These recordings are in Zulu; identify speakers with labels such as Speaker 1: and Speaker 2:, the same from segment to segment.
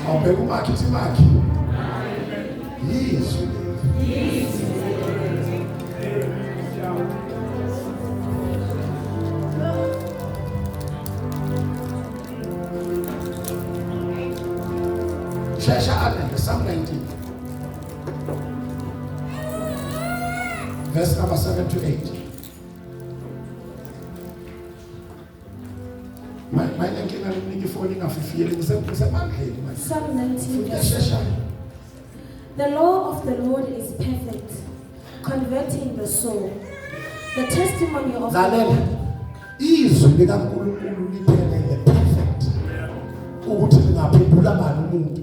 Speaker 1: Awubheka umakhithi makhi. Yizwi. Psalm 19, verse number 7 to 8.
Speaker 2: Psalm 19, verse 7. The law of the Lord is perfect, converting the soul. The testimony of the Lord.
Speaker 1: Izwi likaNkulunkulu liphelele perfect. Ukuthi lingaphendula bani umuntu.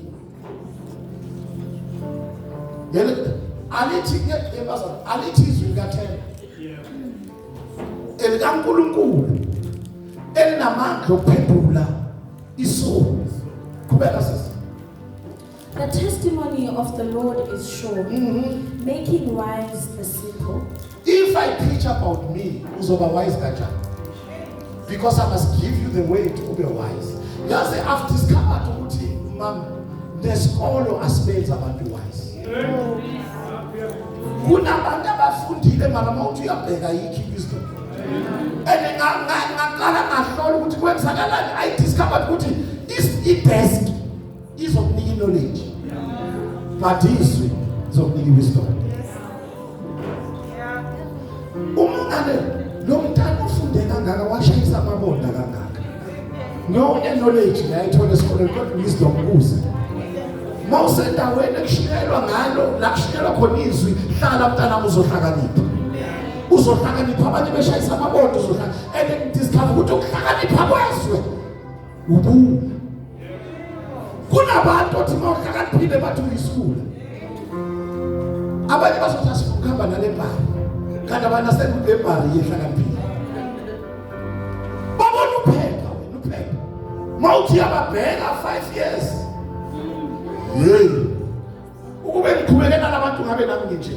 Speaker 1: Alithi izwi likaThemba. elikaNkulunkulu elinamandla okuphendula isono. Kubeka sisi.
Speaker 2: The testimony of the Lord is sure, making wise the simple.
Speaker 1: If I preach about me, uzoba wise kanjani? Because I must give you the way to be wise. Yazi I've discovered ukuthi nesikolo asibenza abantu wise. Kunabantu abafundile mara mawuthi uyabheka yikhi wisdom. Ngaqala ngahlola ukuthi kwenzakalani. I discovered ukuthi i-desk izokunika knowledge. But izwi izokunika wisdom. Umngane lo mntana ufunde kangaka washayisa amabonda kangaka. No knowledge ngayithola esikoleni kodwa wisdom kuze. Mawusendaweni ekushiyelwa ngalo la kushiyelwa khona izwi hlala mntana uzohlakanipha. Uzohlakanipha abanye beshayisa amabonda uzohlakanipha. And discover ukuthi ukuhlakanipha kwezwe ubu. Kunabantu othi mawuhlakaniphile bathi uyisikule. Abanye bazothi asifukuhamba nale mbali. Kanti abantu asekule mbali yehlakaniphile. Babona uphepha wena uphepha. Mawuthi yababheka 5 years. Hey. Ukube ngiqhubekela nabantu ngabe nami nje.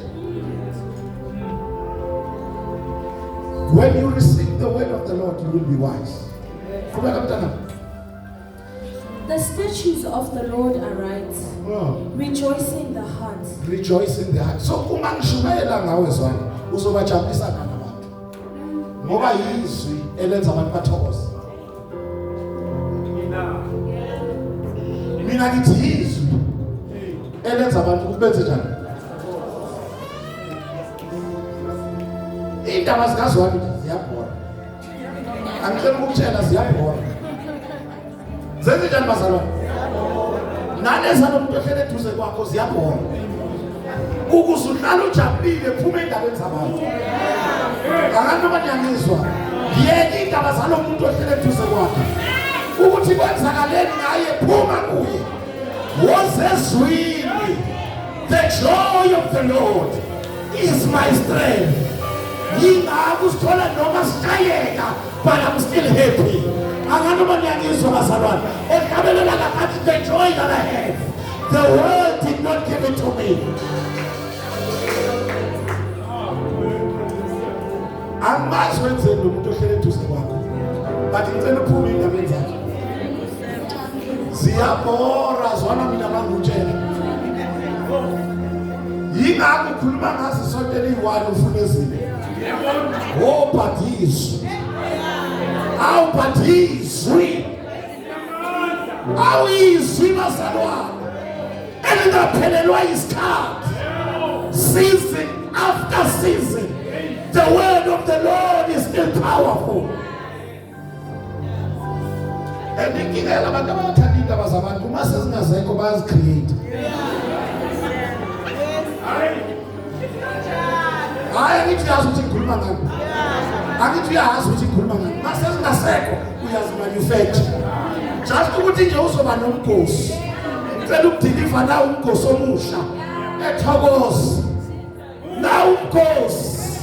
Speaker 1: When you receive the word of the Lord, you will be wise.
Speaker 2: The statutes of the Lord are right. Rejoice in the heart.
Speaker 1: Rejoice in the heart. So uma ngishumayela ngawe zwana, uzobajabulisa nabantu. Ngoba yizwi elenza abantu bathokoze. Mina ngithi yizwi elenza abantu kubenze njani? Indaba zikazwani ziyabhora. Angicela ukutshela ziyabhora. Zenze njani bazalwane? Naleza nomuntu ohlele eduze kwakho ziyabhora. Ukuze uhlale ujabulile phuma endabeni zabantu. Abantu abanyangizwa. Yeke indaba zalo muntu ohlele eduze kwakho. Ukuthi kwenzakaleni ngaye phuma kuye. Wozezwini. The joy of the Lord is my strength. Yingakuzithola noma sishayeka, but I'm still happy. Angano banyangizwa bazalwane. Ekabelela ngathi the joy that I have. The world did not give it to me. Amazi wenzeni lo muntu ohlele eduze kwakho. But ngicela uphume indabeni zakhe. Ziyabhora zwana mina mangutshela. Yingakho ukhuluma ngazi sonke liyi-1 ufuna ezile. Oh, but izwi. Awu but izwi. Awu izwi bazalwane. Elingaphelelwa isikhathi. Season after season. The word of the Lord is still powerful. And inkinga abantu abathanda indaba zabantu uma sezingazekho bayazi-create. Hayi ngithi yazi ukuthi ngikhuluma ngani. Angithi yazi ukuthi ngikhuluma ngani. Mase singasekho uyazimanufacture. Just ukuthi nje uzoba nomgosi. Ngicela ukudiliva na umgosi omusha. Ethokoze. Na umgosi.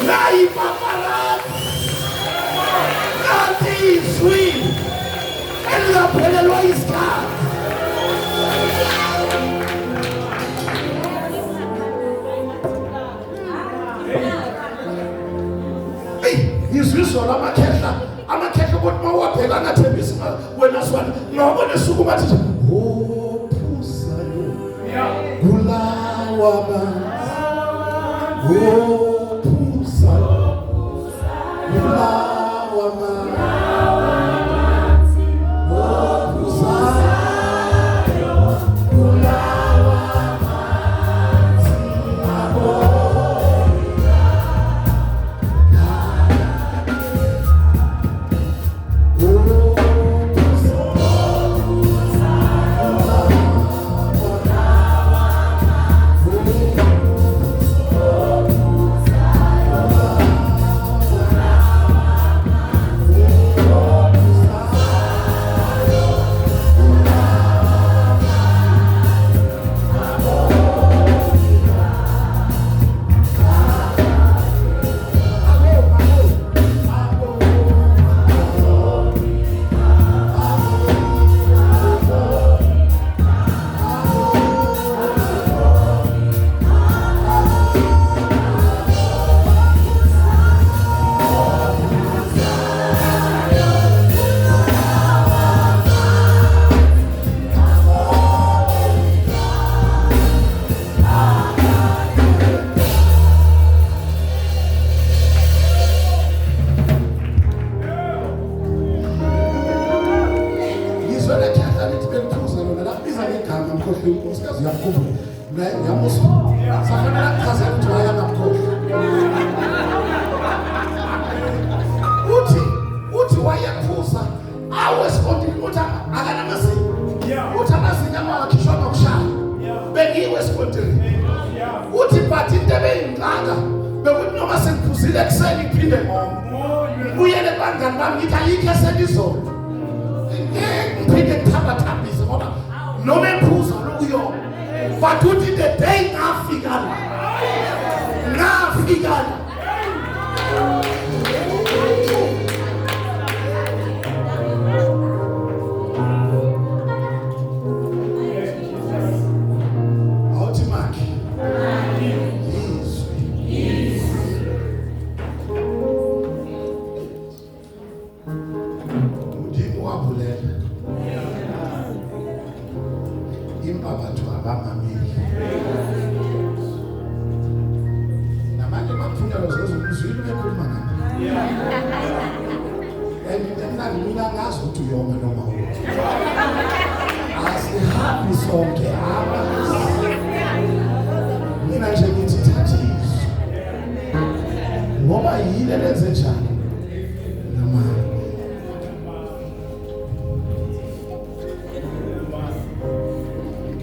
Speaker 1: Na ipaparati. Nathi izwi. Elingaphelelwa isikhathi. izwizo amakhehla ukuthi mawabheka angathembisi wena swani ngabona esukuma athi ophuzayo kulawa manzi ophuzayo kulawa manzi ophuzayo kulawa uthi wayephuza awesipondini uthi akanamazinyo uthi amazinyo amawakhishwa ngokushaya bengiwe esipondini uthi but into ebeyingxanga bekuthi noma sengiphuzile ekuseni ngiphinde ngibuyele kubangani bami ngithi ayikho eselizolo ngiphinde ngithabathambise ngoba noma ephuza lokuyona but uthi the day ngafika la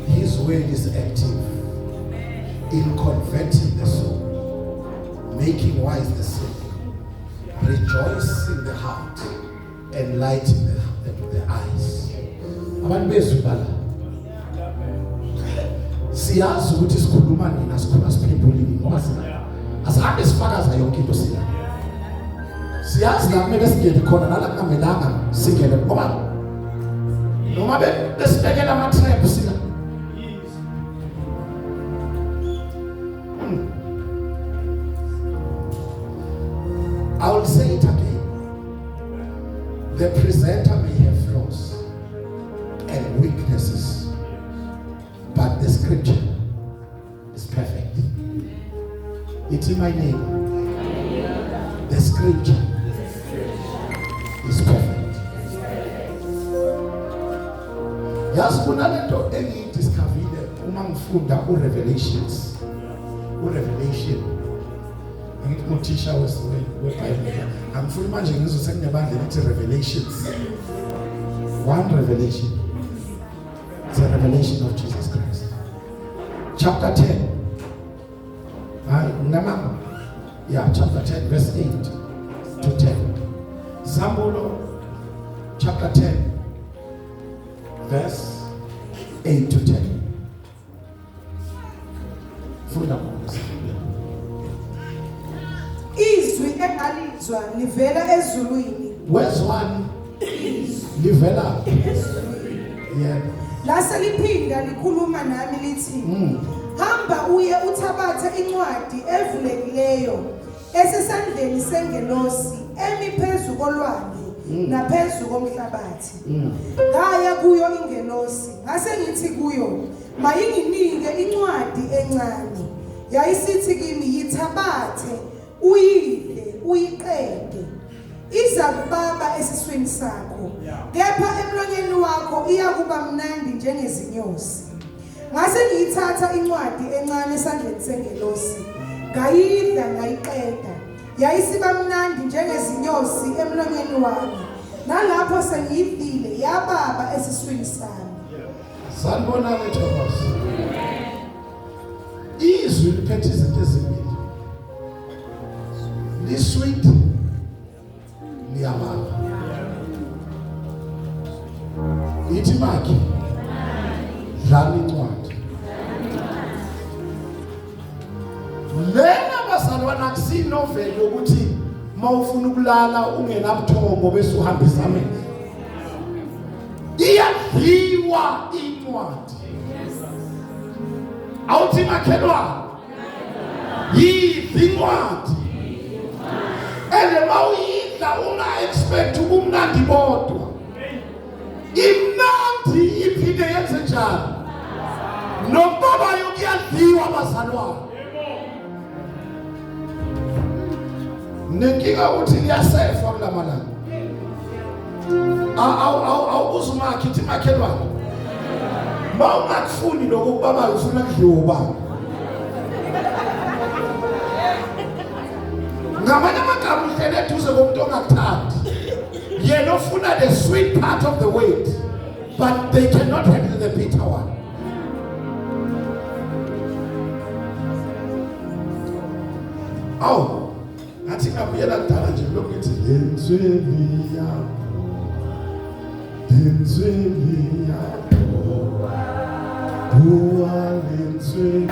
Speaker 1: His word is active in converting the soul, making wise the simple, rejoicing the heart, enlightening the eyes. Abantu bezibala siyazi ukuthi sikhuluma nina sikhuluma siphendulini ngoba asihambe sifakaza yonke into sina siyazi la kumele singene khona nala kungamelanga singene ngoba noma besibekela ama-trap sina I will say it again. The presenter may have flaws and weaknesses, but the scripture is perfect. It's in my name. The scripture is perfect. Yes, kunalento engiyidiscovered uma ngifunda uRevelations. uRevelation. Ngithi weBhayibheli. Angifuni manje ngizose kunebandla lithi Revelations. One revelation. It's a revelation of Jesus Christ. Chapter 10. Chapter 10, verse 8 to 10. Zambulo, chapter 10, verse 8 to 10.
Speaker 3: Izwi engalizwa livela ezulwini.
Speaker 1: Where's one? Livela. Yeah.
Speaker 3: Lase liphinda likhuluma nami lithi, hamba uye uthabathe incwadi evulekileyo esesandleni sengelosi emi phezu kolwandle naphezu komhlabathi. Ngaya kuyo ingelosi ngase ngithi kuyo mayinginike incwadi encane. Yayisithi kimi yithabathe uyidle uyiqede. Iza kubaba esiswini sakho kepha emlonyeni wakho iyakuba mnandi njengezinyosi. Ngase ngiyithatha incwadi encane esandleni sengelosi ngayidla ngayiqeda. Yayisiba mnandi njengezinyosi emlonyeni wami. Nalapho sengiyidlile yababa esiswini sami.
Speaker 1: Sanibonani Thomas. Izwi liphethe izinto ezimbili. Lisweet liyababa. Ithi makhi dlala incwadi. Lena bazalwana kusinoveli ukuthi mawufuna ukulala ungenabuthongo bese uhambisa amehlo. Iyadliwa incwadi. Awuthi makhelwane. Yidla incwadi. Ene mawuyidla unga-expect ubumnandi bodwa. Imnandi iphinde yenze njalo. Nobaba yokuyadliwa bazalwane. Nenkinga uthi liyasefa kulamalanga. Awuzumakhe ithi makhelwane. Mawungakufuni lokho ubaba ufuna kudliwa ubaba. Ngamanye amagama uhlele eduze komuntu ongakuthandi. Yena ofuna the sweet part of the weight, but they cannot handle the bitter one. Oh, ngathi ngabuyela kudala nje lokho ngithi lenzweni yakho. Lenzweni yakho. Buwa lenzweni.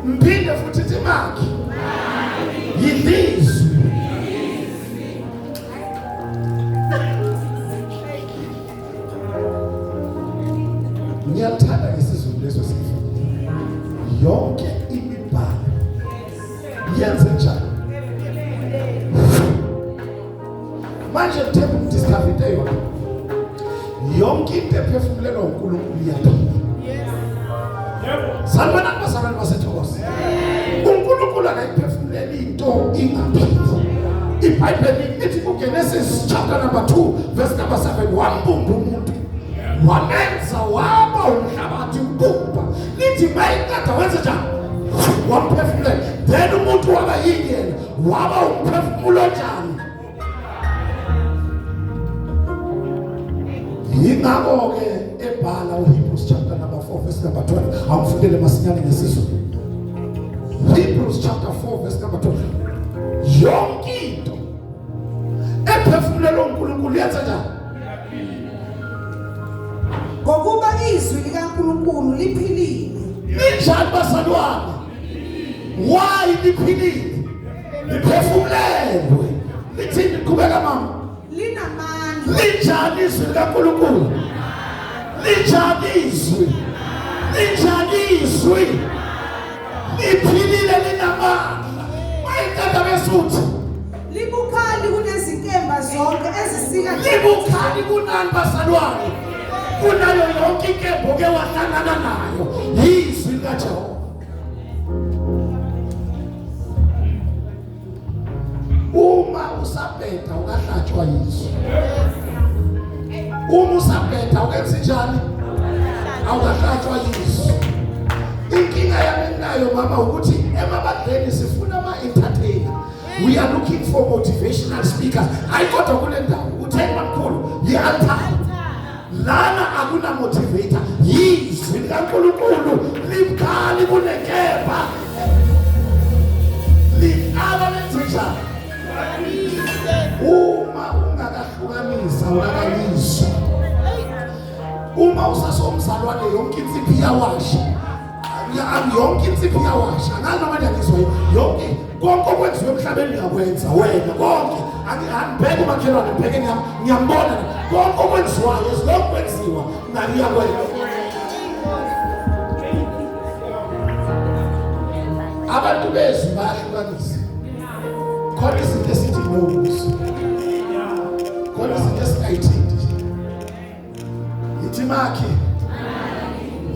Speaker 1: Mpinde futhi ithi makhi. Yidlizwe. Ngiyathanda isizulu leso sifundo. Yonke imibhalo yenze njalo. Manje uthemba ukudiscover into yona. Yonke into ephefumulelwa uNkulunkulu iyaphila. Sanibona abazalwane baseThokoza. uNkulunkulu akayiphefumuleli into ingaphili. IBhayibheli lithi kuGenesis chapter number 2 verse number 7 wambumba umuntu wamenza kubha lithi mayikade wenze njani wamphefumulela then umuntu waba yini yena waba umphefumulo njani yingakho ke ebhala uHebrews chapter number 4 verse number 12 awufundele masinyane ngesizulu Hebrews chapter 4 verse number 12 yonke into ephefumulelwa uNkulunkulu yenza njani
Speaker 3: ngokuba izwi likaNkulunkulu liphilile
Speaker 1: linjani bazalwane why liphilile liphefumulelwe lithini qhubeka mama
Speaker 3: linamandla
Speaker 1: linjani izwi likaNkulunkulu linjani izwi liphilile linamandla mayitata besuthi
Speaker 3: libukhali kunezinkemba zonke ezisika
Speaker 1: libukhali kunani bazalwane kunayo yonke inkembo ke wahlangana nayo izwi likaJehova uma usabheda ukahlatshwa izwi uma usabheda ukenza njani awukahlatshwa izwi inkinga yami nayo mama ukuthi emabandleni sifuna ama-entertainer we are looking for motivational speakers ayikodwa kule ndawo utheni mamkhulu yi-altar lana akuna motivator yizwi likaNkulunkulu libukhali kunenkemba liqala lenza uma ungakahlukanisa ungakayizwa uma usasomzalwane yonke insiphi yawasha yonke insiphi yawasha ngani noma ngiyizwa yonke konke okwenziwe emhlabeni ngiyakwenza wena konke angibheke umakhelwane ngibheke ngiyambona konke okwenziwayo esilokwenziwa ngiyakwenza abantu bezwi bayahlukanisa khona izinto esithi nokuzo khona izinto esingayithindi ithi makhe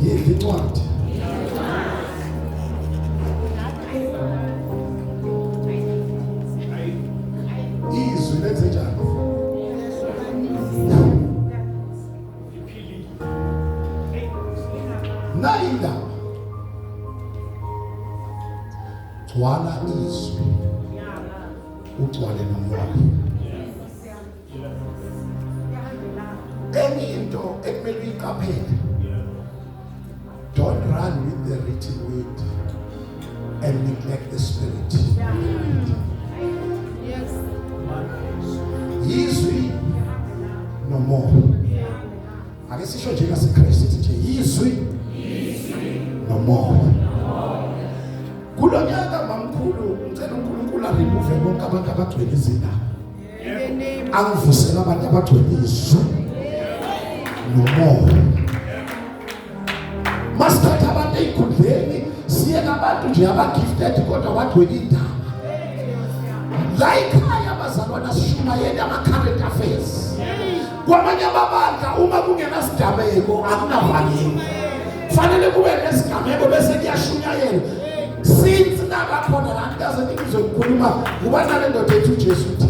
Speaker 1: yidla incwadi izwi lenze njani naila gcwala izwi ugcwale nomoya enye into ekumele uyiqaphele don't run with the written word and neglect the spirit izwi nomoya ake sisho nje ngaseKristu nje izwi nomoya kulonyaka mamkhulu ngicela uNkulunkulu remove bonke abantu abagcwele izindaba angivusela abantu abagcwele izwi nomoya masithatha abantu ey'khundleni siye nabantu nje aba-gifted kodwa bagcwele indaba la ikhaya abazalwana sishumayele ama-current affairs kwamanye amabandla uma kungenasigameko akunavaleki kufanele kube nesigameko bese kuyashunyayelwa since nakakhona la ntaze nikizwe kukhuluma kuba nale ndoda ethu uJesu uthi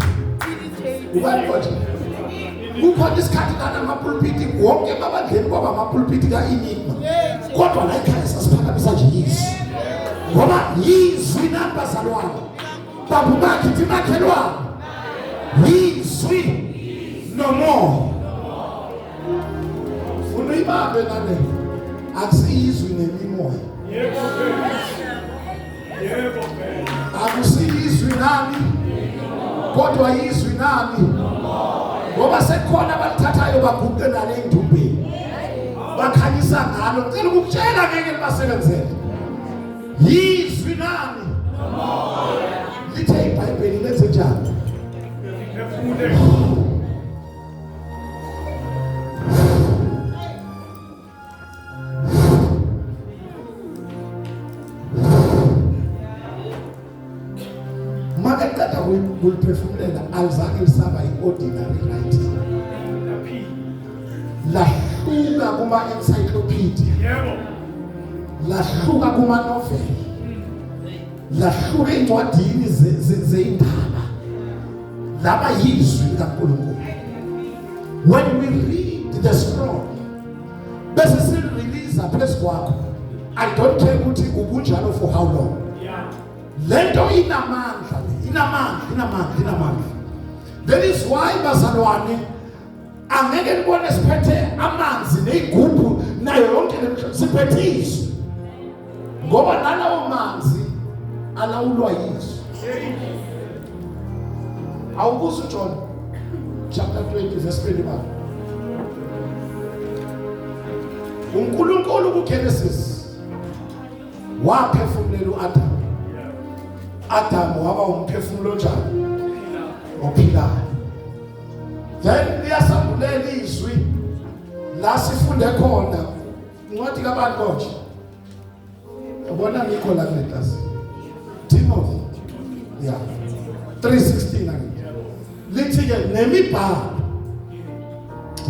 Speaker 1: ubani kodwa kukhona isikhathi lana amapulpiti wonke emabandleni kwaba amapulpiti ka-enigma kodwa la ikhaya sasiphakamisa nje izwi ngoba yizwi nani bazalwane babumakhe ithi makhelwane yizwi nomoya funa uyibambe nale akusiyizwi nemimoya akusiyizwi nani kodwa yizwi nani ngoba sekhona abalithathayo baguqe nale endumbeni bakhanyisa ngalo ngicela ukukutshela ngeke libasebenzele yizwi nani lithe iBhayibheli lenze njani makaqeda kuliphefumulela alizange lisaba i-ordinary writing lahluka kuma-encyclopedia lahluka kuma-novel lahluka ey'ncwadini zey'ndaba laba yizwi likaNkulunkulu when we read the scroll bese silirelease iza phezu kwakho. I don't care ukuthi ubunjalo for how long. Lento inamandla. That is why bazalwane angeke nibone siphethe amanzi nezigubhu nayo yonke le siphethe izwi. Ngoba nalawo manzi alawulwa yizwi. Awukuzo John chapter 20 verse 21. uNkulunkulu kuGenesis waphefumulela uAdam. Adam waba umphefumulo njani? Ophilayo. Then liyasambulela izwi la sifunde khona incwadi kaBani konje. Ubona ngikho la kule class. Timothy. Yeah. 3:16 again. Lithi ke nemibhalo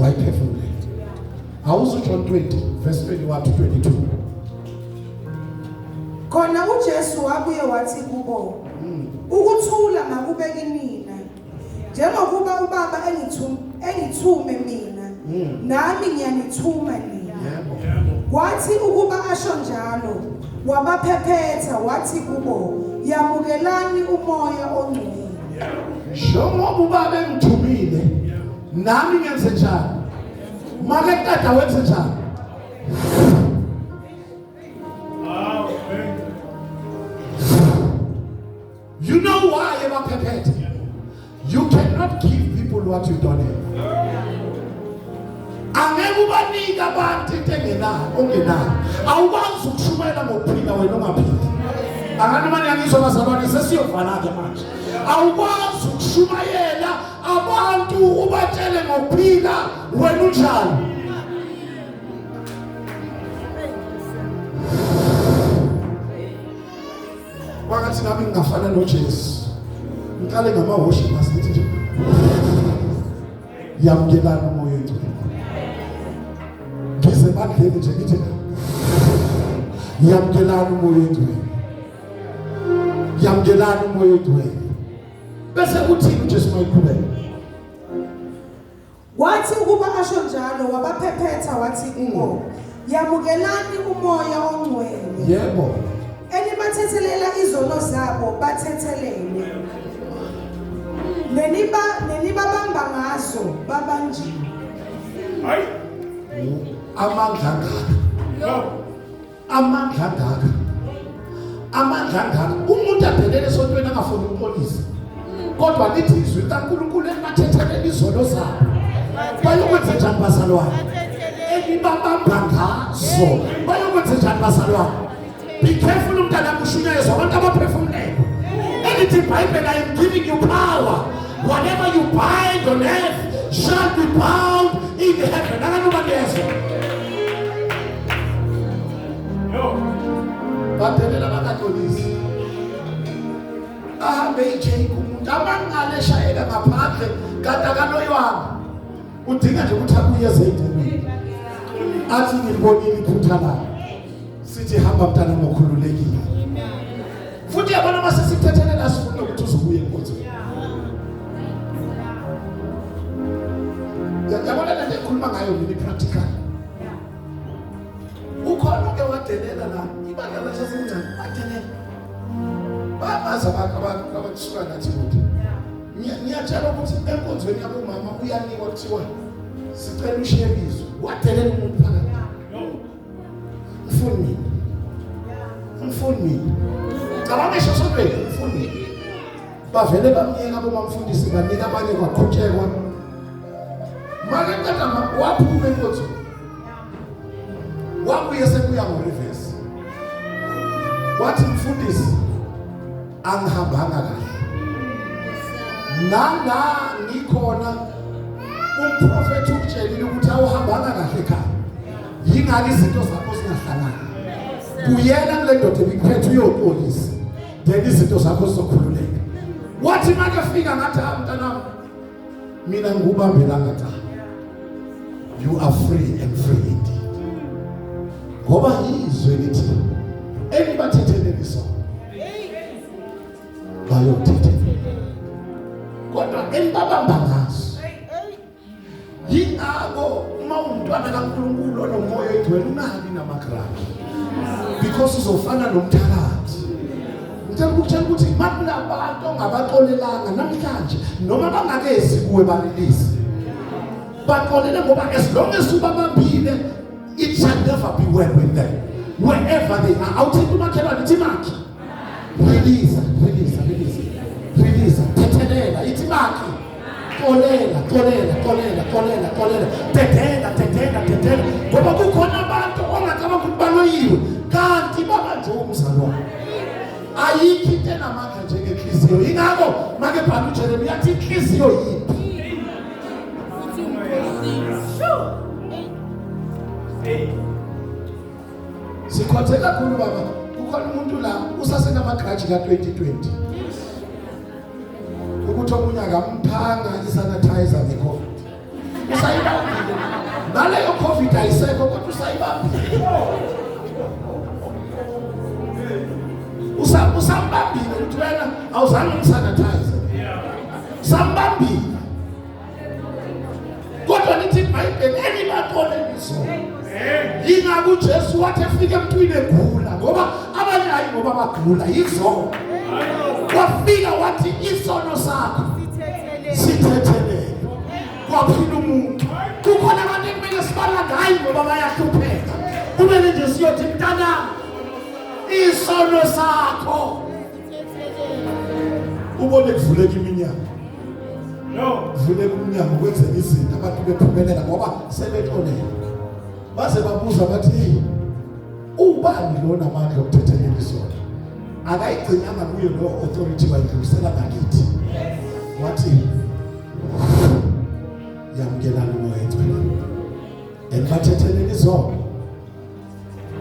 Speaker 1: wayiphefumulela. Awuzo John 20 verse 21 to 22.
Speaker 3: Khona uJesu wabuye wathi kubo, ukuthula makube kinina. Njengokuba uBaba engithume mina, nami ngiyanithuma nina. Wathi ukuba asho njalo, wabaphephetha wathi kubo, yamukelani umoya ongcwele.
Speaker 1: Njengoba uBaba engithumile, nami ngenze njalo. Make tata wenze njalo. You know why you are prepared? You cannot give people what you don't have. Angeke ubanika abantu into engenayo, ongenayo. Awukwazi ukushumayela ngokuphila wena ongaphili. Abantu abaningi bazalwane sesiyovana ke manje. Awukwazi ukushumayela abantu ubatshele ngokuphila wena unjani. Wakathi nami ngingafana noJesu. Ngiqale ngamaworship masithi nje. Yamkelana umoya engcwele. Ngize bandleni nje ngithi yamkelana umoya engcwele. Yamkelana umoya engcwele. Bese kuthini uJesu mayikhuleka?
Speaker 3: Wathi ukuba asho njalo wabaphephetha wathi kubo, yamukelani umoya ongcwele.
Speaker 1: Yebo.
Speaker 3: Enibathethelela izono zabo bathethelele. Nenibabamba ngazo babanjiwe.
Speaker 1: Hayi. Amandla ngaka. Amandla ngaka. Amandla ngaka. Umuntu abhelele esontweni angafuni ukuxolisa. Kodwa lithi izwi kaNkulunkulu elibathethelele izono zabo. Bayokwenza njani bazalwane? Enibabamba ngazo. Bayokwenza njani bazalwane? Be careful umntana kushunyezwa abantu abaphefumulele. Anything Bible, I am giving you power. Whatever you bind on earth shall be bound in heaven. Nobody else. Badelela bakatolisi. Ahambe ije umuntu abangale shayela ngaphandle kadakanoywana. Udinga nje ukuthi abuye ezendeni. Athi ngibonile iphutha la. Sithi hamba mntana ngokhululekile. Futhi yabona masesithethelele asifuna ukuthi uzobuye enkonzweni. Yabona le nto ekhuluma ngayo mina practical. Ukhona ke wadelela la ibandla lasezincane wadelela. Babaza abasuka nathi ukuthi ngiyatshela ukuthi enkonzweni yabo mama uyanikwa kuthiwa sicela ushebizo. Wadelela umuntu phakathi. Mfuni. Cabanga shosophe mfuni. Bavele bamnyeka abomamfundisi banika abanye kwaqhutshekwa. Manje kadama waphuma enkonzo. Wabuye sekuya ngo reverse. Wathi mfundisi angihambanga kahle. Nanga ngikhona umprofeti ukutshelile ukuthi awuhambanga kahle ekhaya. Yingaki izinto zakho zingahlangani. Buyela kule ndoda ebikuphethe uyoxolisa. Then izinto zakho zizokhululeka. Wathi manje fika ngathi mntanami mina ngubambelanga cha. You are free and free indeed. Ngoba izwe lithi enibathethelele isona. Bayothethelele. Kodwa enibabamba ngaso. Yingako uma umntwana kaNkulunkulu onomoya egcwele ungabi enamagraphi because uzofana nomthakathi. Ngicela ukutshela ukuthi makulabantu ongabaxolelanga namhlanje noma bangakezi kuwe balilisi baxolele ngoba as long as ubabambile it shall never be well with them wherever they are. Awuthi umakhelwane ithi makhi release thethelela ithi makhi xolela tetela ngoba kukhona abantu ongacabanga ukuthi baloyiwe kanti babanje umzalwane. Ayikho into enamandla njengenhliziyo. Ingakho make bhala uJeremiya athi inhliziyo yiphi. Sikhothe kakhulu baba. Kukhona umuntu la usasenamagraji ka2020. Ukuthi omunye akamphanga isanitizer ngeCovid. Usayibambile. Naleyo Covid ayisekho kodwa usayibambile. Usambambile ukuthi wena awuzange umsanitize. Sambambile. Kodwa lithi iBhayibheli enibaqole izolo. Yingakho uJesu wathi efike emntwini egula ngoba abanye hayi ngoba bagula izolo. Wafika wathi isono sakho sithethelele. Kwaphila umuntu. Kukhona abantu ekumele sibalanda hayi ngoba bayahlupheka. Kumele nje siyothi mntanami isono sakho ubone kuvuleka iminyango. Kuvuleka iminyango kwenzeka izinto abantu bephumelela ngoba sebexolele. Baze babuza bathi ubani lona amandla okuthethelela isono? Akayigcinanga kuyo lo authority bayidlulisela ngakithi. Wathi yamkelana noyethu enbathethelela isono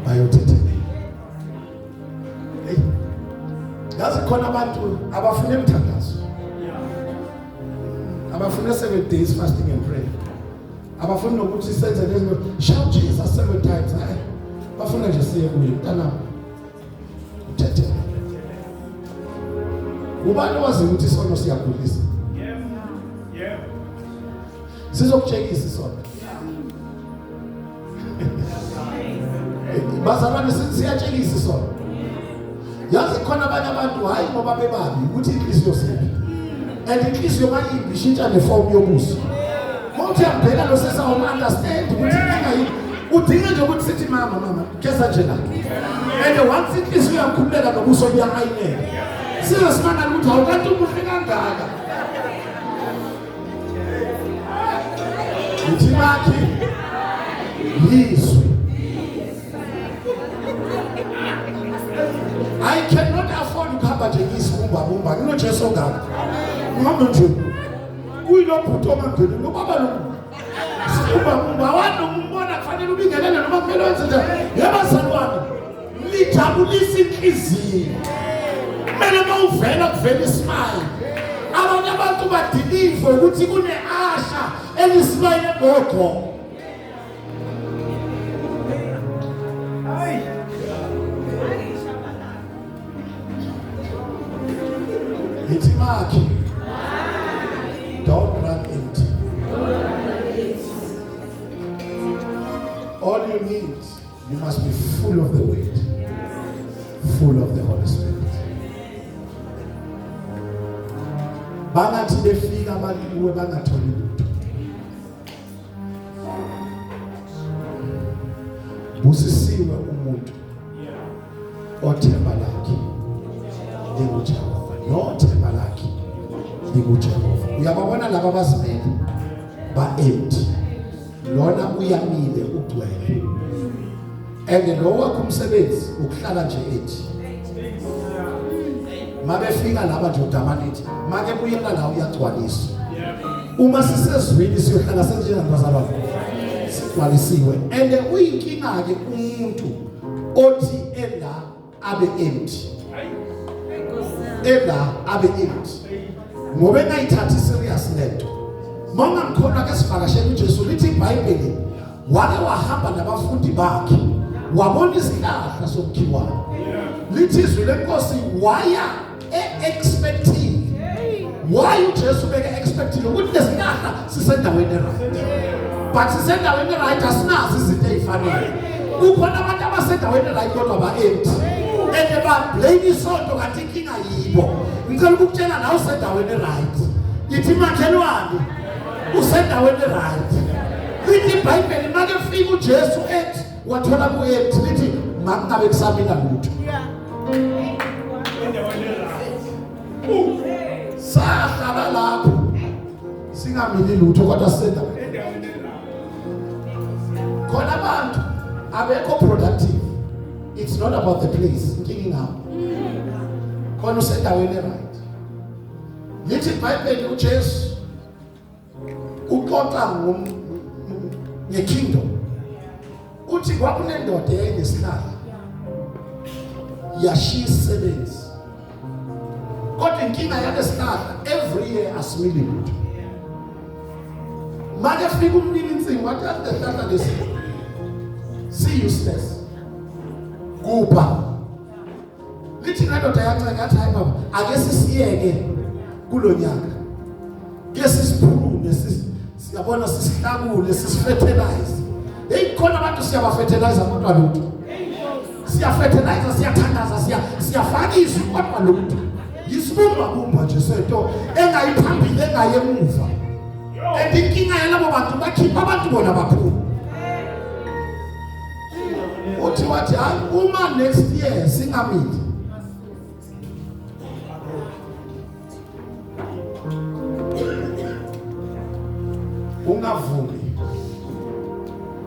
Speaker 1: bayothethelela. Yazi khona abantu abafuna imthandazo. Abafuna 7 days fasting and prayer. Abafuna nokuthi senze lezo shout Jesus 7 times. Bafuna nje siye kuye mntana. Uthethele. Ubani wazi ukuthi isono siyagulisa? Yeah. Sizokuchekisa isono. Bazalwane siyachekisa isono. Yazi khona abanye abantu hayi ngoba bebabi ukuthi inhliziyo sebi. And inhliziyo mayimbi ishintsha neform yobuso. Mawuthi yabheka lo sesa understand ukuthi inkinga yini. Udinga nje ukuthi sithi mama kesa nje la. And once inhliziyo yakhuleka nobuso buyayinela. Sizosimanga ukuthi awukanti umuhle kangaka. Ithi makhi yizwe. I cannot afford ukuhamba nje ngisibumbabumba nginojesu ngaka. Ngihamba nje. Uyilophuto mangene nobaba lo. Sibumbabumba wanombona kufanele ubingelele noma kumele wenze nje. Yabazalwane lijabulisa inhliziyo. Kumele mawuvela kuvela ismile. Abanye abantu badilive ukuthi kune asha elismile egogo. It's Marky. Don't run empty. All you need, you must be full of the weight, full of the Holy Spirit. Bangathi befika abantu kuwe bangatholi lutho. Busisiwe umuntu othemba lakhe linguJehova. No themba lakhe linguJehova. Uyababona laba abazimele ba-empty. Lona uyamile ugcwele. And lo wakho umsebenzi ukuhlala nje ethi. Mabefika laba nje udamanithi, make buyela la uyagcwalisa. Uma sisezwini siyohlala senjena bazalwane. Sigcwalisiwe. And uyinkinga ke umuntu othi ela abe empty. Ela abe empty. Ngoba engayithathi serious lento. Mama mkhona ke sivakashela uJesu lithi iBhayibheli wake wahamba nabafundi bakhe wabona isihlahla somkhiwane. Lithi izwi lenkosi waya expecting. Why uJesu beke expecting ukuthi lesihlahla sisendaweni right. But sisendaweni right asinazi izinto ezifanele. Kukhona abantu abasendaweni right kodwa ba-empty. And ba-blame isonto kanti inkinga yibo. Ngicela ukukutshela la usendaweni right. Yithi makhelwane usendaweni right. Lithi iBhayibheli make fika uJesu ethi wathola ku-empty lithi makungabe kusamila lutho. Sahlala lapho singamili lutho kodwa sisendaweni. Khona abantu abekho productive. It's not about the place. Inkinga ngapha. Khona usendaweni right. Lithi iBhayibheli uJesu uxoxa ngekingdom. Uthi kwakunendoda eyayinesihlahla yashiya isisebenzi. Kodwa inkinga yalesihlahla every year asimili lutho. Manje fika umnini insingo wathi asihlahla lesi si useless. Kuba lithi ndoda yancenga athi hayi baba ake sisiyeke kulonyaka. Ke sisiphulule siyabona sisihlakule sisfertilize. Hey khona abantu siyabafertilize abantwana lutho. Siyafertilize siyathandaza siyafaka izwi kodwa lutho. Yisibumba nje sento engayiphambili engayemuva. Inkinga yalabo bantu bakhipha abantu bona baphuma. Uthi wathi uma next year singamili. Ungavumi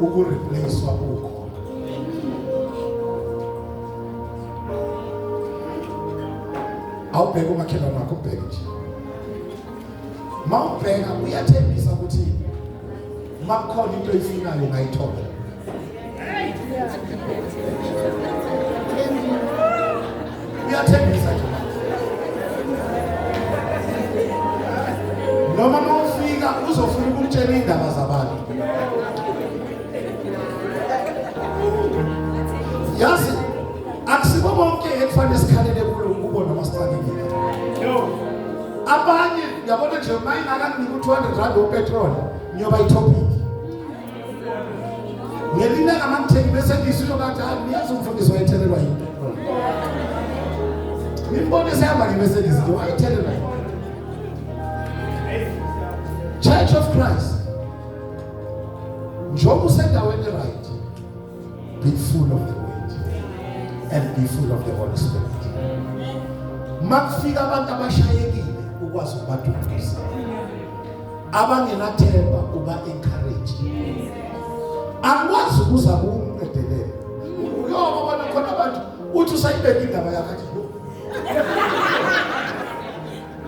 Speaker 1: ukureplace wakho. Awubheka umakhelwane wakho ubheke nje. Mawubheka uyathembisa ukuthi makukhona into oyifunayo ungayithola. Uyathembisa nje. Noma mawufika uzofuna ukutshela indaba zabantu. Yazi akusibo bonke ekufanele sikhalele kubo noma siqalile. Abanye yabona nje mayingakanika u200 opetrol nyoba itopic. Ngelinye ngamamthengi bese ndisho kathi niyazi umfundisi wayethelelwa ipetrol. Nimbone sehamba ngebese ndithi wayethelelwa. Church of Christ. Njobu sendaweni right. Be full of the word and be full of the Holy Spirit. Makufika abantu abashayekile ukwazi ukubaduduza. Abangenathemba uba encourage. Akwazi ukuza kumqedelela. Uyoba bona khona abantu uthi usayibeka indaba yakhe athi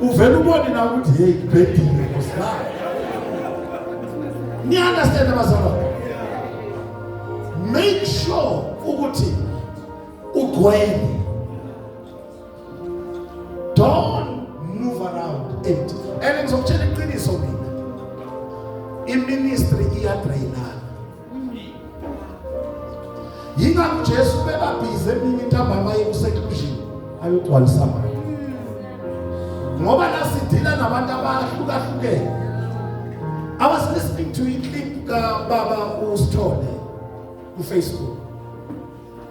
Speaker 1: uvela ubone na ukuthi hey ibhedile ngosana. Ni understand abazalwane? Make sure ukuthi ugwele. Don't move around empty. And ngizokutshela iqiniso mina. I-ministry iyadrainana. Yingakho uJesu bebabhize emini intambama yekuseclusion ayogcwalisa abantu. Ngoba nasidila nabantu abahlukahlukene. I was listening to a clip Baba uSithole on Facebook.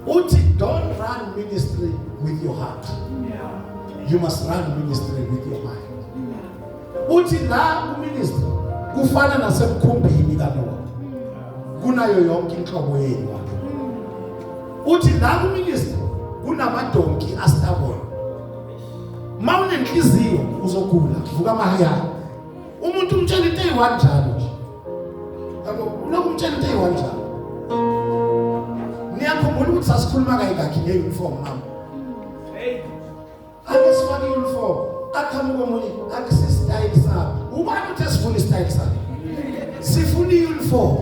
Speaker 1: Uthi don't run ministry with your heart. You must run ministry with your mind. Uthi la ministry kufana nasemkhumbini kaNoah. Kunayo yonke inhlobo yenu. Uthi la ministry kunamadonki astubborn. Mawunenhliziyo uzogula vuka amahayana. Umuntu umtshela into eyi-1 njalo nje. Yabo uloku umtshela into eyi-1 njalo. Niyakhumbula ukuthi sasikhuluma kayingakhi nge-uniform mama. Ake sifake i-uniform. Aqhamuka omunye akusistyle sabo. Ubani uthi sifuna istyle sabo? Sifuna i-uniform.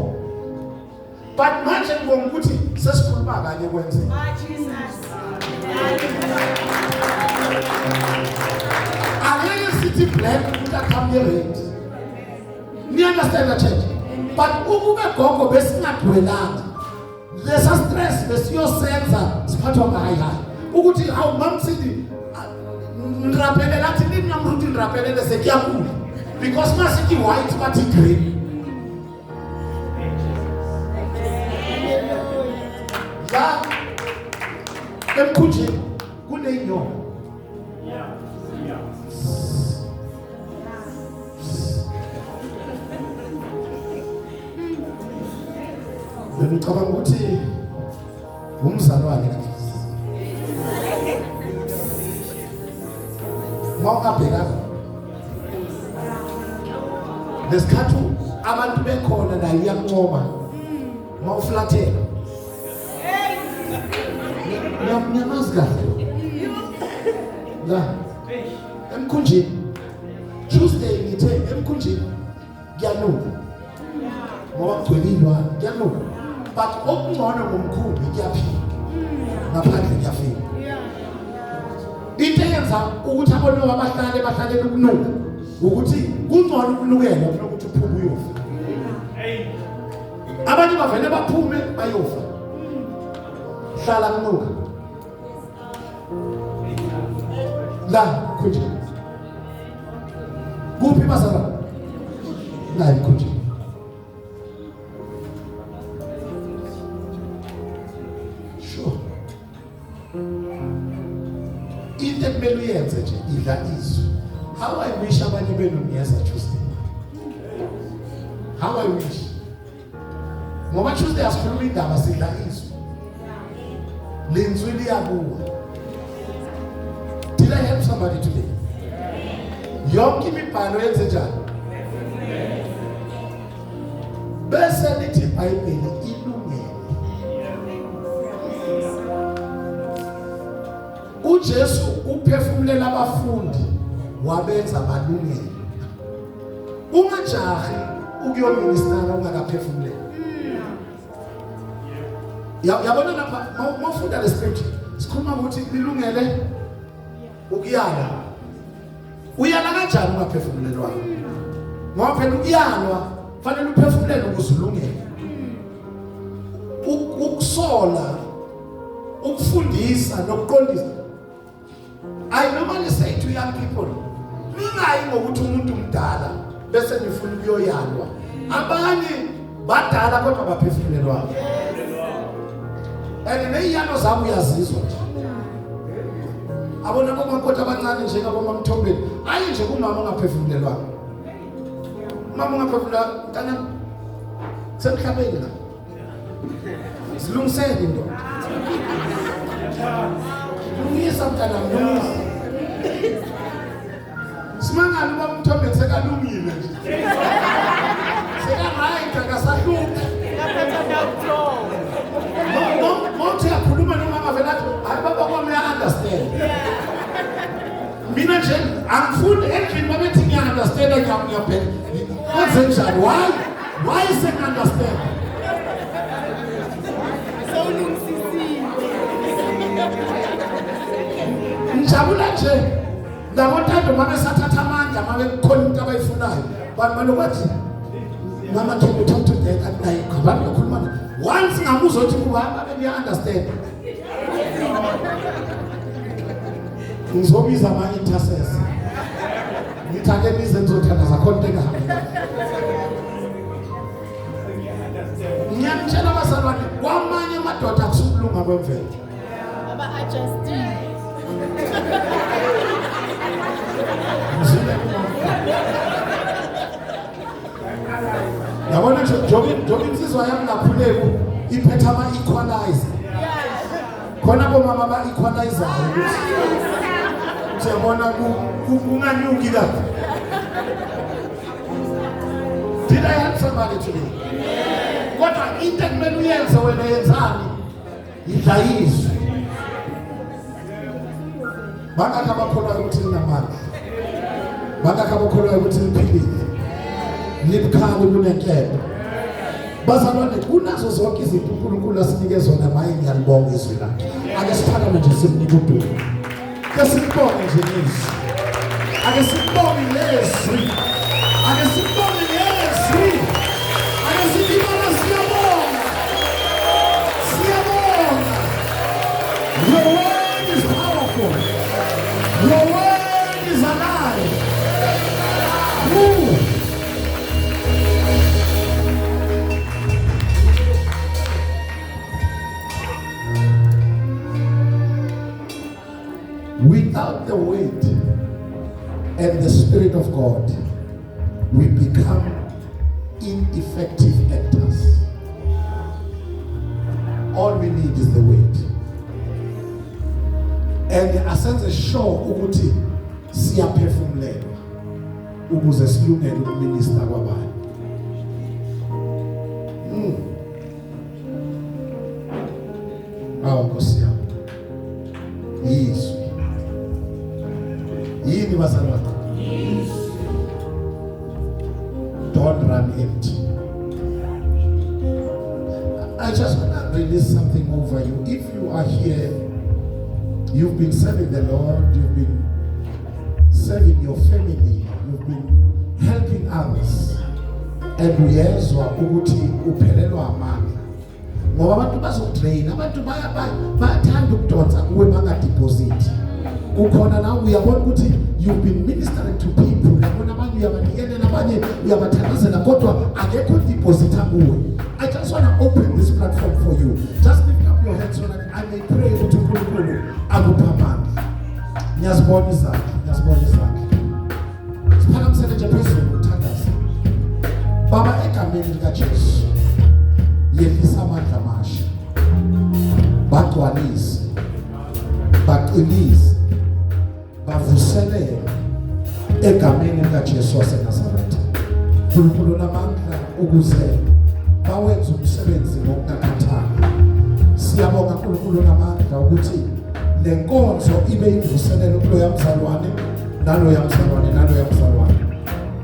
Speaker 1: But manje ngibonga ukuthi sesikhuluma kanye kwenzeka. Angeke sithi black utakhamba red. Ni understand that church? But ukube gogo besingadwelanga. Lesa stress besiyosenza siphathwa ngahayi. Ukuthi awu mamsidi ndrapele lathi nini namruti ndrapele lesekuyakula. Because masithi white bathi green. La emkhunjini kuneyinyoka. Ngicabanga ukuthi umzalwane kaMfisi. Mawungabheka lesikhathi abantu bekhona naye uyancoma mawuflathela. Ngiyamazi kahle. La emkhunjini Tuesday ngithe emkhunjini kuyanuka. Ngoba kugcwelilwa kuyanuka. But okungcono ngomkhumbi kuyaphila. Ngaphandle kuyafika. Into eyenza ukuthi abantu bahlale ukunuka ukuthi kungcono ukunukela kunokuthi uphume uyofa. Abanye bavele baphume bayofa. Hlala kunuka. La kunje. Kuphi basala? La kunje. Sure. Into ekumele uyenze nje idla izwi. How I wish abanye benu niyeza Tuesday. How I wish. Ngoba Tuesday asikhuluma indaba sidla izwi. Lenzwi liyabuwa. Did I help somebody today? Yonke imibhalo yenze njani? Bese lithi iBhayibheli ilungile. uJesu uphefumulela abafundi wabenza balungile. Ungajahi ukuyoministana ungakaphefumulela. Yabona lapha mawufunda le scripture sikhuluma ukuthi lilungele ukuyala. Uyala kanjani ungaphefumulelwa? Ngoba phela ukuyalwa fanele uphefumulele ukuze ulungele. Ukusola, ukufundisa nokuqondisa. I normally say to young people, ningayi ngokuthi umuntu mdala bese nifuna ukuyoyalwa. Abanye badala kodwa baphefumulelwa. Neyiyalo zabo uyazizwa nje. Abona bomakoti abancane njengabo Mthombeni, ayi nje kumama ongaphefumulelwa. Mama ongaphefumula kana semhlabeni la. Silungisele into. Lungisa mntana mlungisa. Simangalo Mthombeni sekalungile nje. Seka right akasahluphi. Monte yakhuluma nomama vela hayi baba kwami understand. Mina nje angifuni endlini babethi ngiya understand ngiyabheka. Wenze njani? Why is it understand?
Speaker 4: So lungsisi.
Speaker 1: Njabula nje ngabothando mabe sathatha amandla mabe kukhona into abayifunayo. Bani bathi mama can you talk to dad at night? Ngabantu bakhuluma once ngamuzwa ukuthi kuhamba beya understand. Ngizobiza ama intercessors. Ngithake bize ngizothanda zakhona into engahamba. Ngiyamtshela abazalwane kwamanye amadoda akusukulunga kwemvelo.
Speaker 4: Baba adjusting.
Speaker 1: Yabona nje jobi insizwa yami ngaphuleko iphethe ama equalizer. Khona bomama ba equalizer ukuthi siyabona kunganyuki lapha. Did I help somebody today? Kodwa into ekumele uyenze wena yenzani? Idla izwi. Bangakha bakholwa ukuthi linamandla. Bangakha bakholwa ukuthi liphilile. Libukhali kunenhlelo. Bazalwane kunazo zonke izinto uNkulunkulu asinike zona maye ngiyalibonga izwi lakhe. Ake siphakame nje simnike udumo. Ke sibonge nje izwi. Ake sibonge izwi. Ake sibonge izwi. Ake sibonge siyabonga. Siyabonga. Your word is powerful. Your word is alive. Move. Without the word and the Spirit of God, we become ineffective actors. All we need is the word. And asenze sure ukuthi siyaphefumulelwa ukuze silungele ukuminister kwabanye. Nkosi yami. Yizwi. Yini bazalwane? Don't run empty. I just want to release something over you. If you are here, you've been serving the Lord, you've been serving your family, you've been helping others, and uyezwa ukuthi uphelelwa amandla. Ngoba abantu bazotrain, abantu bayathanda ukudonsa kuwe bangadeposit. Ukhona na uyabona ukuthi you've been ministering to people, uyabona abanye uyabanikela abanye uyabathandazela kodwa akekho deposit kuwe. I just want to open this platform for you. Just lift up your hands so that I may pray to uNkulunkulu akuphamani. Ngiyazibona izakhe. Siphakamisele nje phezulu uthandaza. Baba egameni likaJesu. Yehlisa amandla amasha. Bagcwalise. Baqinise. Bavuselele egameni likaJesu waseNazaretha. Nkulunkulu namandla ukuze bawenza umsebenzi ngokukhathana. Siyabonga Nkulunkulu namandla ukuthi le nkonzo ibe imvuselelo kulo yamzalwane nalo yamzalwane.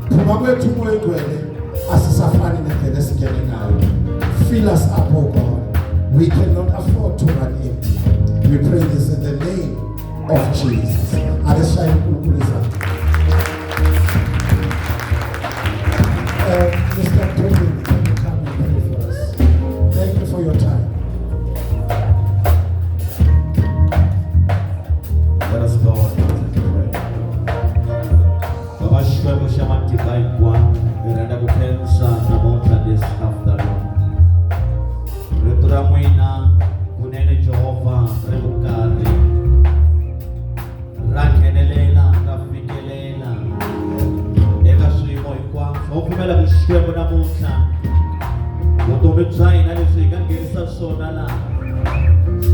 Speaker 1: Phuma kwethu moya egcwele asisafani nendlela esingene ngayo. Fill us up, oh God. We cannot afford to run empty. We pray this in the name of Jesus. Aleshaya Nkulunkulu izakhe. Mr. Tony, can you come and pray for us? Thank you for your time.
Speaker 5: Let us go on and pray. Baba Shwebo Shamanti Baikwa, Renda Bukensa, Namota this afternoon. Returamwina, Kunene Jehovah, Rebukari, Rakenelela, Rafikelela, Ega Suimo Ikwa, Okumela Bushwebo Namuta, Wotobetrain, and you can get some sonana,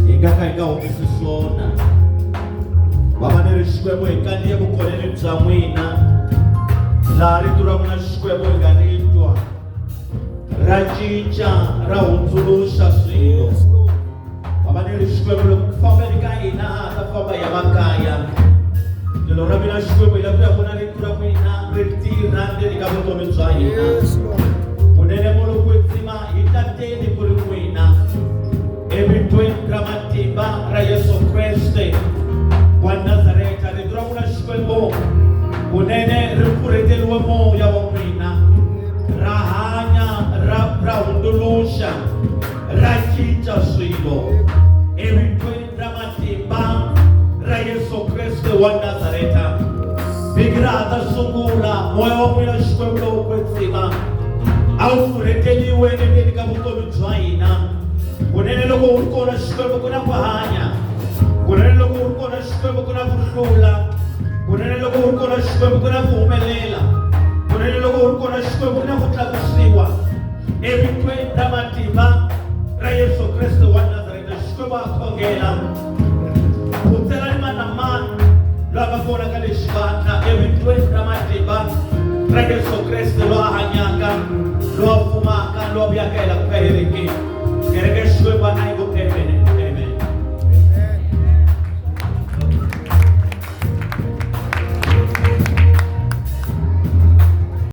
Speaker 5: Igaka Sona. Baba nerishwebo ikandi bukolele tsamwina lari turamuna shwebo inganitwa rachicha raunzulusha swilo Baba nerishwebo lokufamba likaina atafamba yamakaya Lelo rabina shwebo ilapya kuna lituramwina retirande likabotometsayina Munene molo kwetima itateni kulikwina Ebitwen Gramatiba ra Yesu Kriste wa Nazareta ridrawuna shwebo unene ripuretelwe moya wa mwina rahanya raundulusha rachicha swilo ebitwenda matimba ra Yesu Kristo wa Nazareta bigrada sungula moya wa mwina shwebo kwetsima au reteliwe nende kabutomitswaina unene loko urikona shwebo kuna kwahanya kunene loko urikona shwebo kuna kuhlula kunene loko urikona shwebo kuna kuhumelela kunene loko urikona shwebo kuna kutlakusiwa ebitwenda matimba ra Yesu Kristo wa Nazareta shwebo akhongela kutsela ni manamani lava kona ka lexivandla ebitwenda matimba ra Yesu Kristo lo ahanyaka lo afumaka lo vyakela kukahereke kereke shwebo